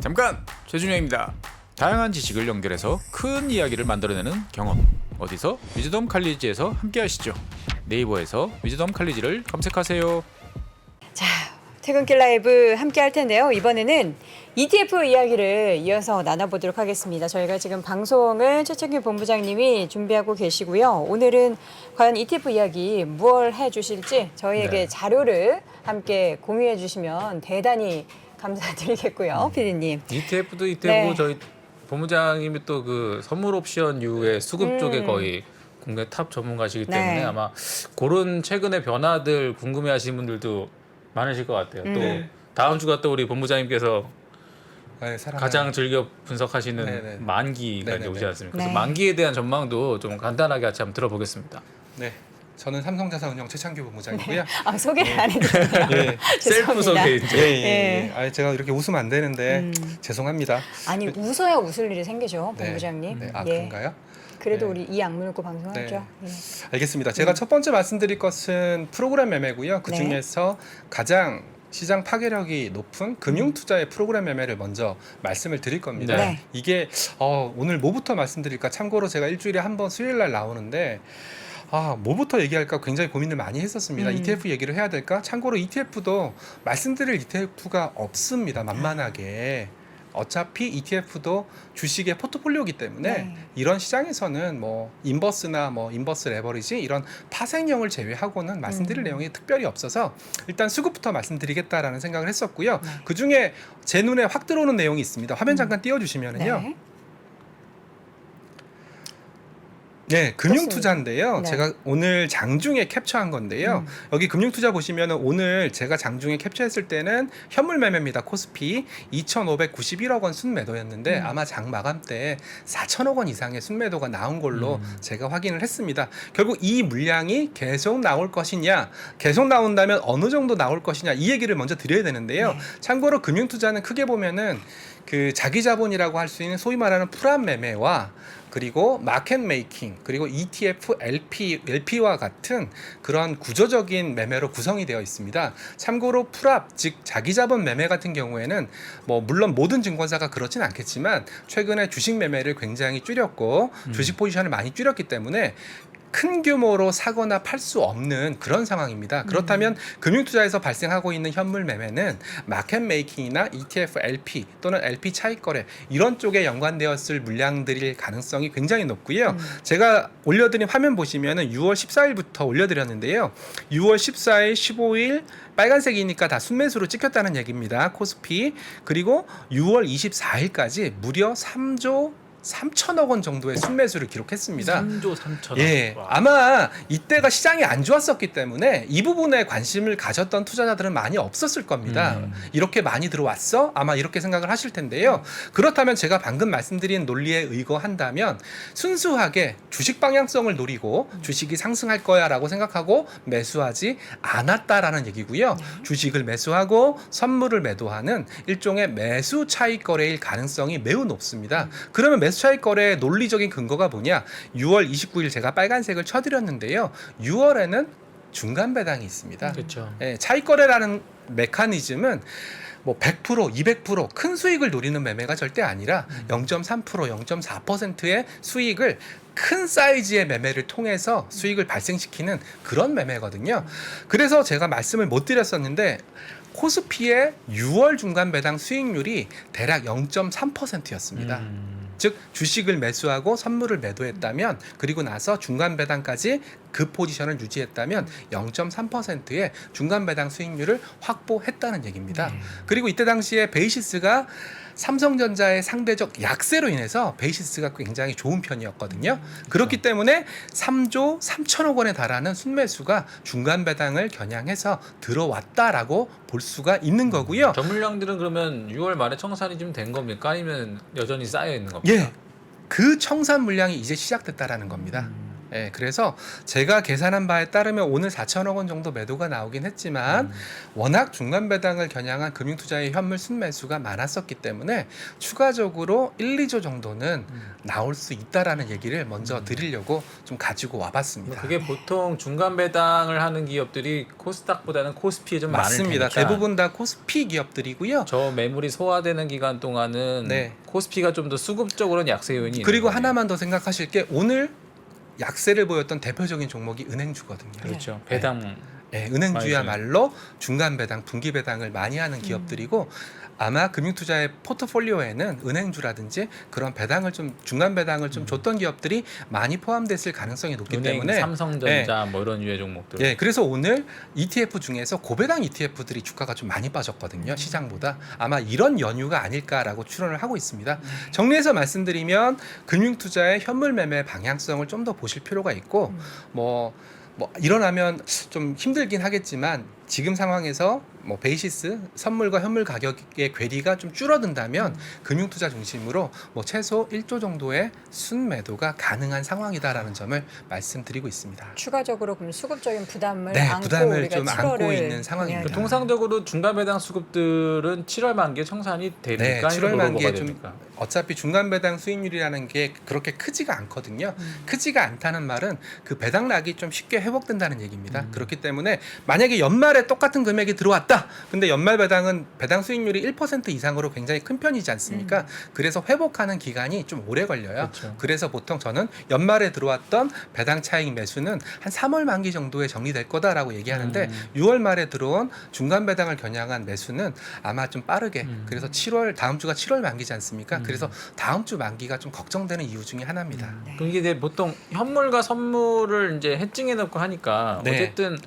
잠깐! 최준영입니다. 다양한 지식을 연결해서 큰 이야기를 만들어내는 경험. 어디서? 위즈덤 칼리지에서 함께 하시죠. 네이버에서 위즈덤 칼리지를 검색하세요. 자, 퇴근길 라이브 함께 할 텐데요. 이번에는 ETF 이야기를 이어서 나눠보도록 하겠습니다. 저희가 지금 방송을 최창규 본부장님이 준비하고 계시고요. 오늘은 과연 ETF 이야기 무얼 해주실지 저희에게 자료를 함께 공유해 주시면 대단히 감사드리겠고요. 피디님. ETF도 ETF고 네. 저희 본부장님이 또 그 선물 옵션 이후에 수급 쪽에 거의 국내 탑 전문가시기 때문에 네. 아마 그런 최근의 변화들 궁금해하시는 분들도 많으실 것 같아요. 또 다음 주가 또 우리 본부장님께서 네, 사랑하는- 가장 즐겨 분석하시는 네네. 만기가 이제 네네네. 오지 않습니까? 네. 그래서 만기에 대한 전망도 좀 간단하게 같이 한번 들어보겠습니다. 네, 저는 삼성자산운용 최창규 본부장이고요. 아, 소개를 안 해주셨네요. 예, 셀프 죄송합니다. 소개 예, 이제. 예, 예. 예. 아, 제가 이렇게 웃으면 안 되는데 죄송합니다. 아니, 웃어야 웃을 일이 생기죠, 네. 본부장님. 네, 아 예. 그런가요? 그래도 네. 우리 이 악물고 방송하죠. 예. 알겠습니다. 제가 첫 번째 말씀드릴 것은 프로그램 매매고요. 그 중에서 가장 시장 파괴력이 높은 금융 투자의 프로그램 매매를 먼저 말씀을 드릴 겁니다. 네. 이게 오늘 뭐부터 말씀드릴까? 참고로 제가 일주일에 한 번 수요일 날 나오는데 뭐부터 얘기할까 굉장히 고민을 많이 했었습니다. ETF 얘기를 해야 될까? 참고로 ETF도 말씀드릴 ETF가 없습니다. 만만하게. 어차피 ETF도 주식의 포트폴리오이기 때문에 네. 이런 시장에서는 뭐 인버스나 뭐 인버스 레버리지 이런 파생형을 제외하고는 말씀드릴 내용이 특별히 없어서 일단 수급부터 말씀드리겠다라는 생각을 했었고요. 그 중에 제 눈에 확 들어오는 내용이 있습니다. 화면 잠깐 띄워주시면은요. 네. 네, 금융투자인데요. 네. 제가 오늘 장중에 캡처한 건데요. 여기 금융투자 보시면은 오늘 제가 장중에 캡처했을 때는 현물 매매입니다. 코스피 2,591억 원 순매도였는데 아마 장 마감 때 4천억 원 이상의 순매도가 나온 걸로 제가 확인을 했습니다. 결국 이 물량이 계속 나올 것이냐, 계속 나온다면 어느 정도 나올 것이냐 이 얘기를 먼저 드려야 되는데요. 참고로 금융투자는 크게 보면은 그 자기 자본이라고 할 수 있는 소위 말하는 풀압 매매와 그리고 마켓 메이킹 그리고 ETF, LP와 같은 그런 구조적인 매매로 구성이 되어 있습니다. 참고로 풀압 즉 자기 자본 매매 같은 경우에는 뭐 물론 모든 증권사가 그렇진 않겠지만 최근에 주식 매매를 굉장히 줄였고 주식 포지션을 많이 줄였기 때문에 큰 규모로 사거나 팔 수 없는 그런 상황입니다. 그렇다면 금융투자에서 발생하고 있는 현물 매매는 마켓 메이킹이나 ETF, LP 또는 LP 차익 거래 이런 쪽에 연관되었을 물량들일 가능성이 굉장히 높고요. 제가 올려드린 화면 보시면은 6월 14일부터 올려드렸는데요. 6월 14일, 15일 빨간색이니까 다 순매수로 찍혔다는 얘기입니다. 코스피. 그리고 6월 24일까지 무려 3조 3천억 원 정도의 순매수를 기록했습니다. 3조 3천억. 예, 아마 이때가 시장이 안 좋았었기 때문에 이 부분에 관심을 가졌던 투자자들은 많이 없었을 겁니다. 이렇게 많이 들어왔어? 아마 이렇게 생각을 하실 텐데요. 그렇다면 제가 방금 말씀드린 논리에 의거한다면 순수하게 주식 방향성을 노리고 주식이 상승할 거야라고 생각하고 매수하지 않았다라는 얘기고요. 주식을 매수하고 선물을 매도하는 일종의 매수 차익 거래일 가능성이 매우 높습니다. 그러면 매수 차익 거래의 논리적인 근거가 뭐냐? 6월 29일 제가 빨간색을 쳐드렸는데요. 6월에는 중간 배당이 있습니다. 그렇죠. 예, 차익 거래라는 메커니즘은 뭐 100%, 200%큰 수익을 노리는 매매가 절대 아니라 0.3%, 0.4%의 수익을 큰 사이즈의 매매를 통해서 수익을 발생시키는 그런 매매거든요. 그래서 제가 말씀을 못 드렸었는데 코스피의 6월 중간 배당 수익률이 대략 0.3%였습니다. 즉 주식을 매수하고 선물을 매도했다면 그리고 나서 중간 배당까지 그 포지션을 유지했다면 0.3%의 중간 배당 수익률을 확보했다는 얘기입니다. 그리고 이때 당시에 베이시스가 삼성전자의 상대적 약세로 인해서 베이시스가 굉장히 좋은 편이었거든요. 그렇기 때문에 3조 3천억 원에 달하는 순매수가 중간 배당을 겨냥해서 들어왔다라고 볼 수가 있는 거고요. 저 물량들은 그러면 6월 말에 청산이 좀 된 겁니까? 아니면 여전히 쌓여 있는 겁니까? 예, 그 청산 물량이 이제 시작됐다라는 겁니다. 예, 그래서 제가 계산한 바에 따르면 오늘 4천억 원 정도 매도가 나오긴 했지만 워낙 중간 배당을 겨냥한 금융투자의 현물 순매수가 많았었기 때문에 추가적으로 1, 2조 정도는 나올 수 있다라는 얘기를 먼저 드리려고 좀 가지고 와봤습니다. 그게 보통 중간 배당을 하는 기업들이 코스닥보다는 코스피에 좀 맞습니다. 많을 테니까 대부분 다 코스피 기업들이고요. 저 매물이 소화되는 기간 동안은 네. 코스피가 좀 더 수급적으로는 약세 요인이 있는 그리고 거네요. 하나만 더 생각하실 게 오늘 약세를 보였던 대표적인 종목이 은행주거든요. 그렇죠. 배당 네, 은행주야말로 중간 배당, 분기 배당을 많이 하는 기업들이고 아마 금융투자의 포트폴리오에는 은행주라든지 그런 배당을 좀 중간 배당을 좀 줬던 기업들이 많이 포함됐을 가능성이 높기 은행, 때문에 삼성전자 뭐 이런 유해 종목들. 예, 그래서 오늘 ETF 중에서 고배당 ETF들이 주가가 좀 많이 빠졌거든요. 시장보다. 아마 이런 연유가 아닐까라고 추론을 하고 있습니다. 정리해서 말씀드리면 금융투자의 현물 매매 방향성을 좀 더 보실 필요가 있고 뭐 일어나면 좀 힘들긴 하겠지만 지금 상황에서 뭐 베이시스 선물과 현물 가격의 괴리가 좀 줄어든다면 금융투자 중심으로 뭐 최소 1조 정도의 순매도가 가능한 상황이다라는 점을 말씀드리고 있습니다. 추가적으로 그럼 수급적인 부담을 네, 안고 부담을 우리가 좀 안고 7월을 있는 상황입니다. 보내야 통상적으로 중간 배당 수급들은 7월 만기에 청산이 되니까 네, 7월 만기에 좀 되니까. 어차피 중간 배당 수익률이라는 게 그렇게 크지가 않거든요. 크지가 않다는 말은 그 배당락이 좀 쉽게 회복된다는 얘기입니다. 그렇기 때문에 만약에 연말에 똑같은 금액이 들어왔다. 근데 연말 배당은 배당 수익률이 1% 이상으로 굉장히 큰 편이지 않습니까? 그래서 회복하는 기간이 좀 오래 걸려요. 그렇죠. 그래서 보통 저는 연말에 들어왔던 배당 차익 매수는 한 3월 만기 정도에 정리될 거다라고 얘기하는데 6월 말에 들어온 중간 배당을 겨냥한 매수는 아마 좀 빠르게 그래서 7월 다음 주가 7월 만기지 않습니까? 그래서 다음 주 만기가 좀 걱정되는 이유 중에 하나입니다. 그럼 이게 이제 보통 현물과 선물을 이제 해칭해 놓고 하니까 네. 어쨌든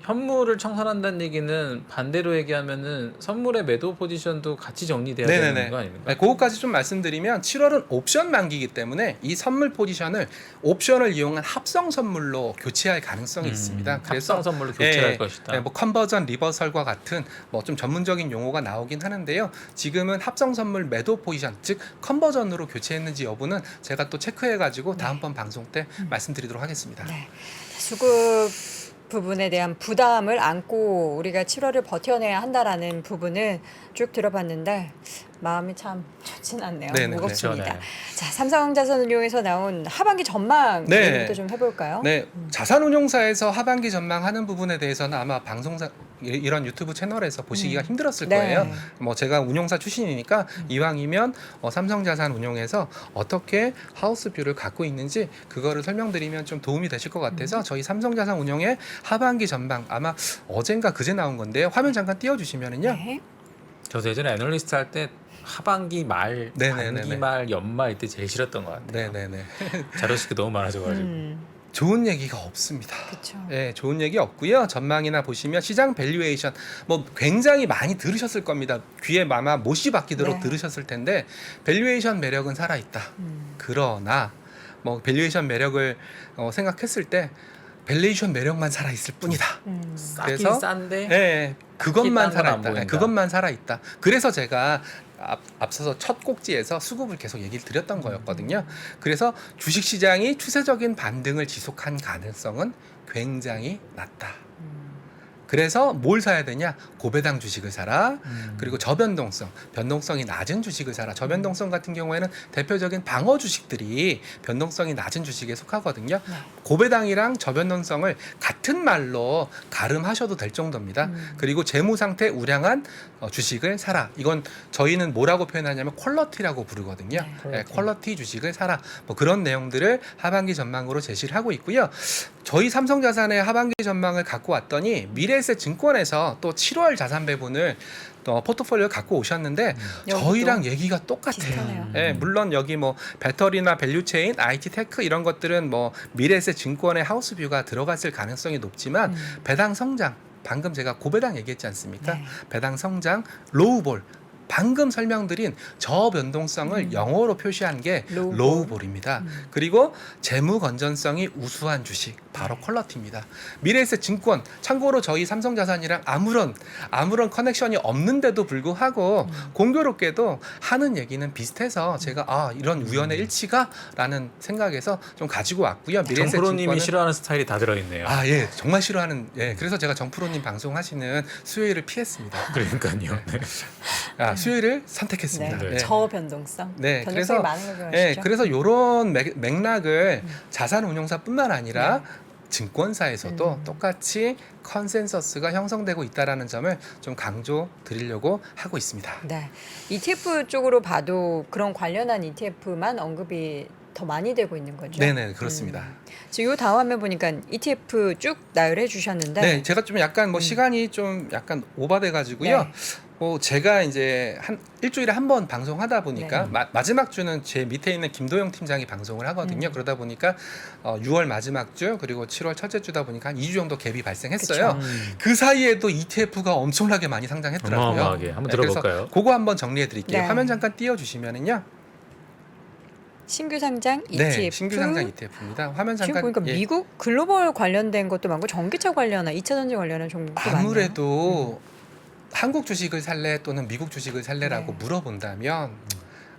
현물을 청산한다는 얘기는 반대로 얘기하면은 선물의 매도 포지션도 같이 정리돼야 되는 거 아닙니까? 네, 그것까지 좀 말씀드리면 7월은 옵션 만기이기 때문에 이 선물 포지션을 옵션을 이용한 합성 선물로 교체할 가능성이 있습니다. 합성 선물로 교체할 것이다. 뭐 컨버전 리버설과 같은 뭐 좀 전문적인 용어가 나오긴 하는데요. 지금은 합성 선물 매도 포지션 즉 컨버전으로 교체했는지 여부는 제가 또 체크해가지고 다음번 방송 때 말씀드리도록 하겠습니다. 네. 수급 부분에 대한 부담을 안고 우리가 7월을 버텨내야 한다라는 부분을 쭉 들어봤는데 마음이 참 좋진 않네요. 네네, 무겁습니다. 그렇죠, 자, 삼성자산운용에서 나온 하반기 전망 네. 얘기부터 좀 해볼까요? 네, 자산운용사에서 하반기 전망하는 부분에 대해서는 아마 방송사 이런 유튜브 채널에서 보시기가 힘들었을 네. 거예요. 뭐 제가 운용사 출신이니까 이왕이면 삼성자산운용에서 어떻게 하우스뷰를 갖고 있는지 그거를 설명드리면 좀 도움이 되실 것 같아서 저희 삼성자산운용의 하반기 전망 아마 어젠가 그제 나온 건데요. 화면 잠깐 띄워주시면은요. 네. 저도 예전에 애널리스트 할 때 하반기 말, 네네네네. 반기 말, 연말 이때 제일 싫었던 것 같아요. 네네네. 자료 쓸 게 너무 많아져가지고. 좋은 얘기가 없습니다. 그렇죠. 네, 좋은 얘기 없고요. 전망이나 보시면 시장 밸류에이션 뭐 굉장히 많이 들으셨을 겁니다. 귀에 아마 못이 박히도록 네. 들으셨을 텐데 밸류에이션 매력은 살아 있다. 그러나 뭐 밸류에이션 매력을 생각했을 때 밸류에이션 매력만 살아 있을 뿐이다. 싸긴 그래서 싼데 네, 그것만 싼 건안 살아 있다. 보인다. 그것만 살아 있다. 그래서 제가 앞서서 첫 꼭지에서 수급을 계속 얘기를 드렸던 거였거든요. 그래서 주식시장이 추세적인 반등을 지속한 가능성은 굉장히 낮다. 그래서 뭘 사야 되냐? 고배당 주식을 사라. 그리고 저변동성, 변동성이 낮은 주식을 사라. 저변동성 같은 경우에는 대표적인 방어 주식들이 변동성이 낮은 주식에 속하거든요. 고배당이랑 저변동성을 같은 말로 가름하셔도 될 정도입니다. 그리고 재무 상태 우량한 주식을 사라. 이건 저희는 뭐라고 표현하냐면 퀄러티라고 부르거든요. 네, 퀄러티 주식을 사라. 뭐 그런 내용들을 하반기 전망으로 제시를 하고 있고요. 저희 삼성자산의 하반기 전망을 갖고 왔더니 미래에셋 증권에서 또 7월 자산 배분을 포트폴리오 갖고 오셨는데 저희랑 얘기가 똑같아요. 비슷하네요. 예, 물론 여기 뭐 배터리나 밸류체인, IT 테크 이런 것들은 뭐 미래에셋 증권의 하우스뷰가 들어갔을 가능성이 높지만 배당 성장 방금 제가 고배당 얘기했지 않습니까? 네. 배당 성장, 로우볼 방금 설명드린 저변동성을 영어로 표시한 게 로우볼. 로우볼입니다. 그리고 재무 건전성이 우수한 주식 바로 퀄러티입니다. 미래에셋 증권 참고로 저희 삼성자산이랑 아무런 커넥션이 없는데도 불구하고 공교롭게도 하는 얘기는 비슷해서 제가 이런 우연의 일치가라는 생각에서 좀 가지고 왔고요. 미래에셋 정프로님이 증권은 싫어하는 스타일이 다 들어있네요. 예, 정말 싫어하는 그래서 제가 정프로님 방송하시는 수요일을 피했습니다. 그러니까요. 네. 수요일을 선택했습니다. 네. 네. 저변동성. 네, 변동성이 그래서 많은 걸 좋아하시죠? 그래서 이런 맥락을 자산운용사뿐만 아니라 증권사에서도 똑같이 컨센서스가 형성되고 있다라는 점을 좀 강조 드리려고 하고 있습니다. 네. ETF 쪽으로 봐도 그런 관련한 ETF만 언급이 더 많이 되고 있는 거죠. 네네, 그렇습니다. 지금 요 다음 화면 보니까 ETF 쭉 나열해 주셨는데 네, 제가 좀 약간 시간이 좀 약간 오버돼 가지고요. 네. 제가 이제 한 일주일에 한 번 방송하다 보니까 마지막 주는 제 밑에 있는 김도영 팀장이 방송을 하거든요. 그러다 보니까 6월 마지막 주 그리고 7월 첫째 주다 보니까 한 2주 정도 갭이 발생했어요. 그 사이에도 ETF가 엄청나게 많이 상장했더라고요. 어마어마하게. 한번 들어볼까요? 그래서 그거 한번 정리해 드릴게요. 네. 화면 잠깐 띄워 주시면은요. 신규 상장 ETF. 네, 신규 상장 ETF입니다. 화면 지금 잠깐 보니까 미국 글로벌 관련된 것도 많고 전기차 관련한 2차 전지 관련한 종목도 많네요. 아무래도 한국 주식을 살래 또는 미국 주식을 살래라고 네. 물어본다면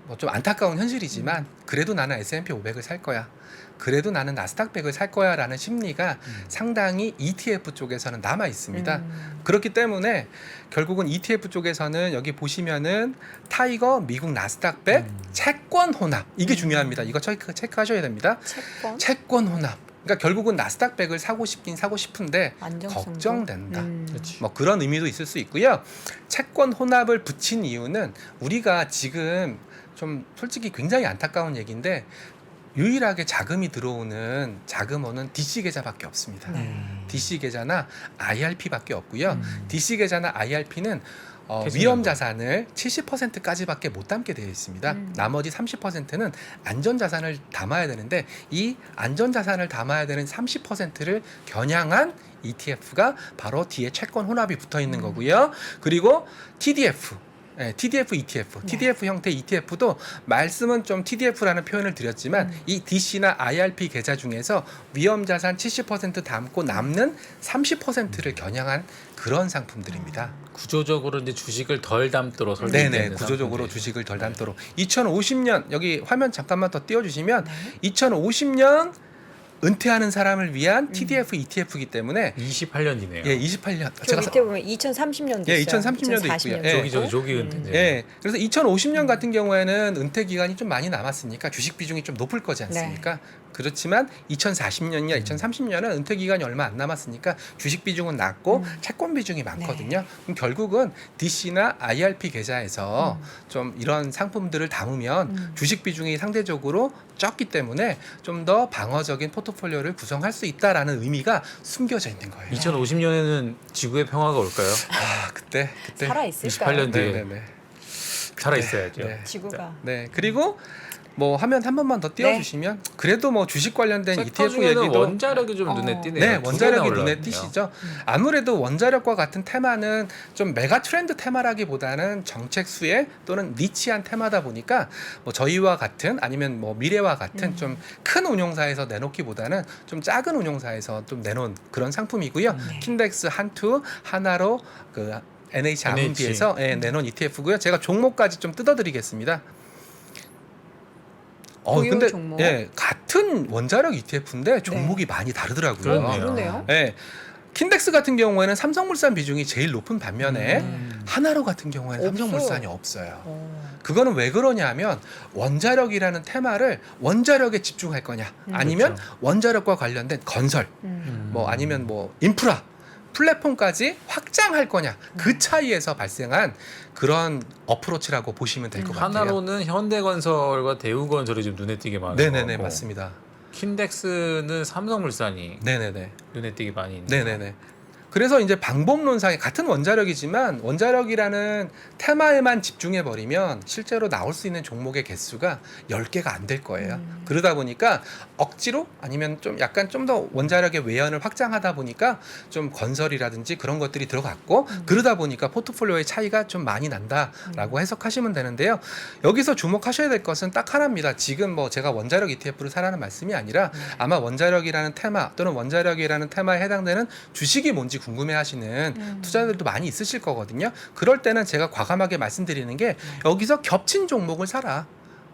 뭐 좀 안타까운 현실이지만 그래도 나는 S&P 500을 살 거야. 그래도 나는 나스닥 100을 살 거야라는 심리가 상당히 ETF 쪽에서는 남아 있습니다. 그렇기 때문에 결국은 ETF 쪽에서는 여기 보시면은 타이거, 미국 나스닥 100, 채권 혼합 이게 중요합니다. 이거 체크하셔야 됩니다. 채권 혼합. 그러니까 결국은 나스닥 100을 사고 싶긴 사고 싶은데 안정성도? 걱정된다. 그렇지. 뭐 그런 의미도 있을 수 있고요. 채권 혼합을 붙인 이유는 우리가 지금 좀 솔직히 굉장히 안타까운 얘기인데 유일하게 자금이 들어오는 자금원은 DC 계좌밖에 없습니다. DC 계좌나 IRP밖에 없고요. DC 계좌나 IRP는 위험 자산을 70%까지밖에 못 담게 되어 있습니다. 나머지 30%는 안전 자산을 담아야 되는데 이 안전 자산을 담아야 되는 30%를 겨냥한 ETF가 바로 뒤에 채권 혼합이 붙어 있는 거고요. 그리고 TDF TDF ETF, TDF 형태 ETF도 말씀은 좀 TDF라는 표현을 드렸지만 이 DC나 IRP 계좌 중에서 위험자산 70% 담고 남는 30%를 겨냥한 그런 상품들입니다. 구조적으로 이제 주식을 덜 담도록 설계되는 네네, 구조적으로 상품들이죠. 주식을 덜 담도록 2050년 여기 화면 잠깐만 더 띄워주시면 2050년 은퇴하는 사람을 위한 TDF ETF이기 때문에 28년 뒤네요. 28년 저 밑에 보면 2030년도 있어요. 2030년도 있고요. 조기 은퇴. 예, 그래서 2050년 같은 경우에는 은퇴 기간이 좀 많이 남았으니까 주식 비중이 좀 높을 거지 않습니까? 그렇지만 2040년이나 2030년은 은퇴 기간이 얼마 안 남았으니까 주식 비중은 낮고 채권 비중이 많거든요. 그럼 결국은 DC나 IRP 계좌에서 좀 이런 상품들을 담으면 주식 비중이 상대적으로 적기 때문에 좀 더 방어적인 포트폴리오를 구성할 수 있다라는 의미가 숨겨져 있는 거예요. 2050년에는 지구의 평화가 올까요? 그때 살아 있을까요? 28년 뒤에 네네네. 살아 있어야죠. 네. 지구가. 네, 그리고 뭐 화면 한 번만 더 띄워주시면 그래도 뭐 주식 관련된 섹터 ETF 중에는 얘기도 원자력이 좀 눈에 띄네요. 네, 두 원자력이 개나 눈에 올라왔네요. 띄시죠. 아무래도 원자력과 같은 테마는 좀 메가 트렌드 테마라기보다는 정책 수혜 또는 니치한 테마다 보니까 뭐 저희와 같은 아니면 뭐 미래와 같은 좀 큰 운용사에서 내놓기보다는 좀 작은 운용사에서 좀 내놓은 그런 상품이고요. 킨덱스, 한투, 하나로 그 NH 아문비에서 내놓은 ETF고요. 제가 종목까지 좀 뜯어드리겠습니다. 보유 근데 종목. 같은 원자력 ETF인데 종목이 많이 다르더라고요. 그렇네요. 그러네요. 킨덱스 같은 경우에는 삼성물산 비중이 제일 높은 반면에 하나로 같은 경우에는 없어요. 삼성물산이 없어요. 그거는 왜 그러냐면 원자력이라는 테마를 원자력에 집중할 거냐 아니면 그렇죠. 원자력과 관련된 건설 뭐 아니면 뭐 인프라 플랫폼까지 확장할 거냐 그 차이에서 발생한 그런 어프로치라고 보시면 될 것 같아요. 하나로는 현대건설과 대우건설이 좀 눈에 띄게 많은 네네네 거고, 맞습니다. 킨덱스는 삼성물산이 네네네 눈에 띄게 많이 있는 네네네. 그래서 이제 방법론상에 같은 원자력이지만 원자력이라는 테마에만 집중해 버리면 실제로 나올 수 있는 종목의 개수가 10개가 안 될 거예요. 그러다 보니까 억지로 아니면 좀 약간 좀 더 원자력의 외연을 확장하다 보니까 좀 건설이라든지 그런 것들이 들어갔고 그러다 보니까 포트폴리오의 차이가 좀 많이 난다라고 해석하시면 되는데요. 여기서 주목하셔야 될 것은 딱 하나입니다. 지금 뭐 제가 원자력 ETF를 사라는 말씀이 아니라 아마 원자력이라는 테마 또는 원자력이라는 테마에 해당되는 주식이 뭔지 궁금해하시는 투자자들도 많이 있으실 거거든요. 그럴 때는 제가 과감하게 말씀드리는 게 여기서 겹친 종목을 사라.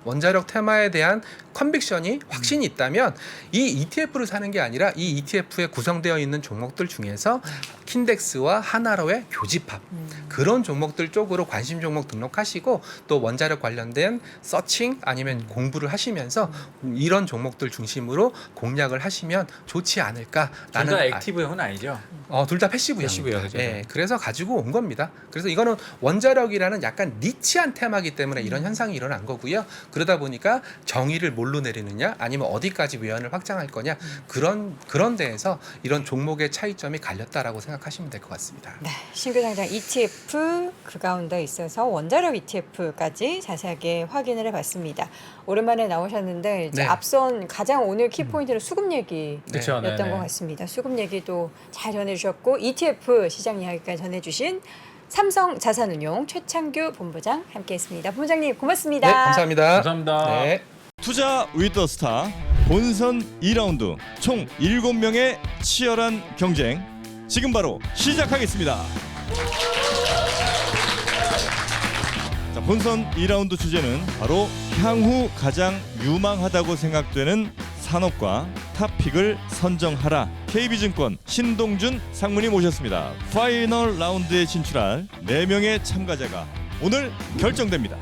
원자력 테마에 대한 컨빅션이 확신이 있다면 이 ETF를 사는 게 아니라 이 ETF에 구성되어 있는 종목들 중에서 킨덱스와 하나로의 교집합 그런 종목들 쪽으로 관심 종목 등록하시고 또 원자력 관련된 서칭 아니면 공부를 하시면서 이런 종목들 중심으로 공략을 하시면 좋지 않을까라는 둘 다 액티브형은 아니죠. 둘 다 패시브형입니다. 패시브형, 그죠? 예, 그래서 가지고 온 겁니다. 그래서 이거는 원자력이라는 약간 니치한 테마이기 때문에 이런 현상이 일어난 거고요. 그러다 보니까 정의를 뭘로 내리느냐 아니면 어디까지 외연을 확장할 거냐 그런 데에서 이런 종목의 차이점이 갈렸다라고 생각하시면 될 것 같습니다. 네, 신규 상장 ETF 그 가운데 있어서 원자력 ETF까지 자세하게 확인을 해봤습니다. 오랜만에 나오셨는데 이제 네. 앞선 가장 오늘 키포인트는 수급 얘기였던 그쵸, 네네. 것 같습니다. 수급 얘기도 잘 전해주셨고 ETF 시장 이야기까지 전해주신 삼성자산운용 최창규 본부장 함께했습니다. 본부장님 고맙습니다. 네, 감사합니다. 감사합니다. 네. 투자 위더 스타 본선 2라운드 총 7명의 치열한 경쟁 지금 바로 시작하겠습니다. 자, 본선 2라운드 주제는 바로 향후 가장 유망하다고 생각되는 산업과 탑픽을 선정하라. KB증권 신동준 상무님 모셨습니다. 파이널 라운드에 진출할 4명의 참가자가 오늘 결정됩니다.